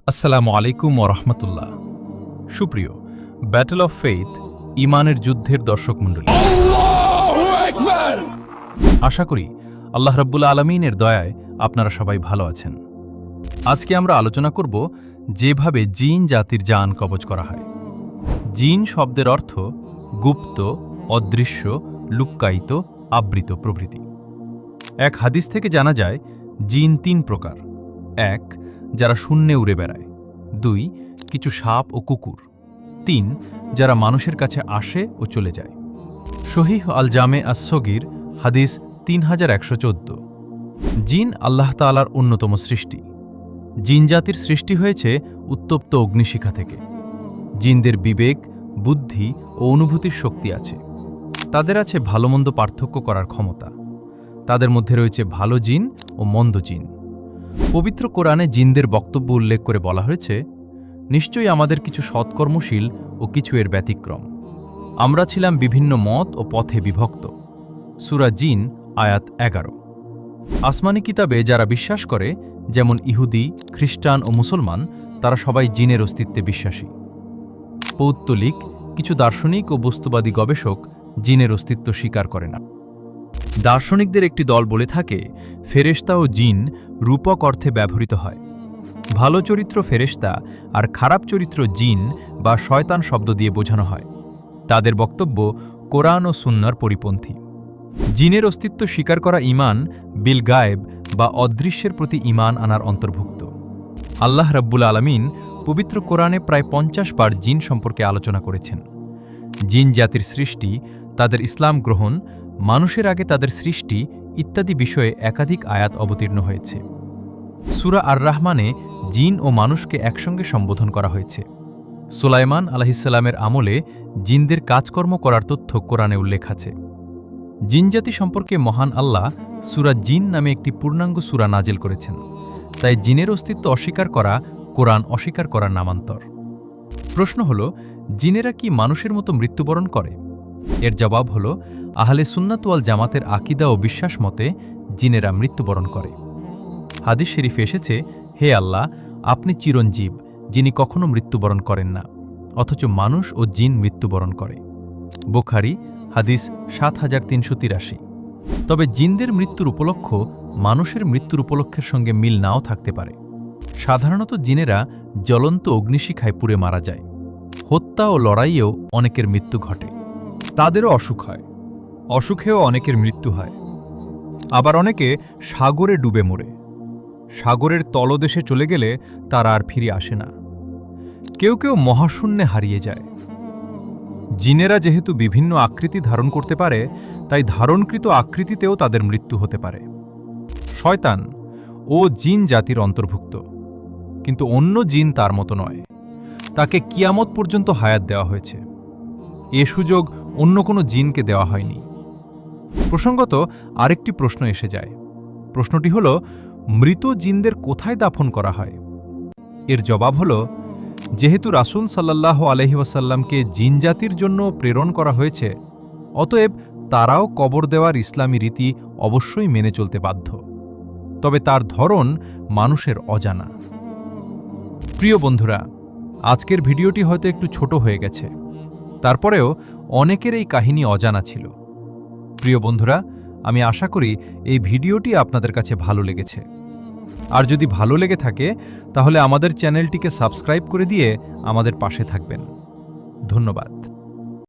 আসসালামু আলাইকুম ওরহমতুল্লাহ। সুপ্রিয় ব্যাটল অফ ফেইথ ইমানের যুদ্ধের দর্শক মণ্ডলী, আশা করি আল্লাহ রাব্বুল আলামিনের দয়ায় আপনারা সবাই ভালো আছেন। আজকে আমরা আলোচনা করব যেভাবে জিন জাতির জান কবজ করা হয়। জিন শব্দের অর্থ গুপ্ত, অদৃশ্য, লুক্কায়িত, আবৃত প্রভৃতি। এক হাদিস থেকে জানা যায় জিন তিন প্রকার। ১. যারা শূন্যে উড়ে বেড়ায়। ২. কিছু সাপ ও কুকুর। ৩. যারা মানুষের কাছে আসে ও চলে যায়। সহিহ আল জামে আস-সগীর হাদিস 3114। জিন আল্লাহ তাআলার অন্যতম সৃষ্টি। জিন জাতির সৃষ্টি হয়েছে উত্তপ্ত অগ্নিশিখা থেকে। জিনদের বিবেক, বুদ্ধি ও অনুভূতির শক্তি আছে। তাদের আছে ভালোমন্দ পার্থক্য করার ক্ষমতা। তাদের মধ্যে রয়েছে ভালো জিন ও মন্দ জিন। পবিত্র কোরআনে জিনদের বক্তব্য উল্লেখ করে বলা হয়েছে, নিশ্চয়ই আমাদের কিছু সৎকর্মশীল ও কিছু এর ব্যতিক্রম। আমরা ছিলাম বিভিন্ন মত ও পথে বিভক্ত। সূরা জিন আয়াত 11। আসমানি কিতাবে যারা বিশ্বাস করে, যেমন ইহুদি, খ্রিস্টান ও মুসলমান, তারা সবাই জিনের অস্তিত্বে বিশ্বাসী। পৌত্তলিক কিছু দার্শনিক ও বস্তুবাদী গবেষক জিনের অস্তিত্ব স্বীকার করে না। দার্শনিকদের একটি দল বলে থাকে, ফেরেশতা ও জিন রূপক অর্থে ব্যবহৃত হয়। ভালো চরিত্র ফেরেশতা আর খারাপ চরিত্র জিন বা শয়তান শব্দ দিয়ে বোঝানো হয়। তাদের বক্তব্য কোরআন ও সুন্নাহর পরিপন্থী। জিনের অস্তিত্ব স্বীকার করা ঈমান বিল গায়েব বা অদৃশ্যের প্রতি ঈমান আনার অন্তর্ভুক্ত। আল্লাহ রাব্বুল আলামিন পবিত্র কোরআনে প্রায় 50 বার জিন সম্পর্কে আলোচনা করেছেন। জিন জাতির সৃষ্টি, তাদের ইসলাম গ্রহণ, মানুষের আগে তাদের সৃষ্টি ইত্যাদি বিষয়ে একাধিক আয়াত অবতীর্ণ হয়েছে। সূরা আর রাহমানে জিন ও মানুষকে একসঙ্গে সম্বোধন করা হয়েছে। সুলাইমান আলাইহিসসালামের আমলে জিনদের কাজকর্ম করার তথ্য কোরআনে উল্লেখ আছে। জিনজাতি সম্পর্কে মহান আল্লাহ সূরা জিন নামে একটি পূর্ণাঙ্গ সূরা নাজিল করেছেন। তাই জিনের অস্তিত্ব অস্বীকার করা কোরআন অস্বীকার করার নামান্তর। প্রশ্ন হল, জিনেরা কি মানুষের মতো মৃত্যুবরণ করে? এর জবাব হল, আহলে সুন্নাত ওয়াল জামাতের আকীদা ও বিশ্বাস মতে জিনেরা মৃত্যুবরণ করে। হাদিস শরীফে এসেছে, হে আল্লাহ, আপনি চিরঞ্জীব, যিনি কখনো মৃত্যুবরণ করেন না, অথচ মানুষ ও জিন মৃত্যুবরণ করে। বুখারী হাদিস 7383। তবে জিনদের মৃত্যুর উপলক্ষ মানুষের মৃত্যুর উপলক্ষের সঙ্গে মিল নাও থাকতে পারে। সাধারণত জিনেরা জ্বলন্ত অগ্নিশিখায় পুড়ে মারা যায়। হত্যা ও লড়াইয়েও অনেকের মৃত্যু ঘটে। তাদেরও অসুখ হয়। অসুখেও অনেকের মৃত্যু হয়। আবার অনেকে সাগরে ডুবে মরে। সাগরের তলদেশে চলে গেলে তারা আর ফিরে আসে না। কেউ কেউ মহাশূন্যে হারিয়ে যায়। জিনেরা যেহেতু বিভিন্ন আকৃতি ধারণ করতে পারে, তাই ধারণকৃত আকৃতিতেও তাদের মৃত্যু হতে পারে। শয়তান ও জিন জাতির অন্তর্ভুক্ত, কিন্তু অন্য জিন তার মতো নয়। তাকে কিয়ামত পর্যন্ত হায়াত দেওয়া হয়েছে। এ সুযোগ অন্য কোনো জিনকে দেওয়া হয়নি। প্রসঙ্গত আরেকটি প্রশ্ন এসে যায়। প্রশ্নটি হল, মৃত জিনদের কোথায় দাফন করা হয়? এর জবাব হল, যেহেতু রাসূল সাল্লাল্লাহু আলাইহি ওয়াসাল্লামকে জিন জাতির জন্য প্রেরণ করা হয়েছে, অতএব তারাও কবর দেওয়ার ইসলামী রীতি অবশ্যই মেনে চলতে বাধ্য। তবে তার ধরন মানুষের অজানা। প্রিয় বন্ধুরা, আজকের ভিডিওটি হয়তো একটু ছোট হয়ে গেছে, তারপরেও অনেকের এই কাহিনী অজানা ছিল। প্রিয় বন্ধুরা, আমি আশা করি এই ভিডিওটি আপনাদের কাছে ভালো লেগেছে। আর যদি ভালো লেগে থাকে, তাহলে আমাদের চ্যানেলটিকে সাবস্ক্রাইব করে দিয়ে আমাদের পাশে থাকবেন। ধন্যবাদ।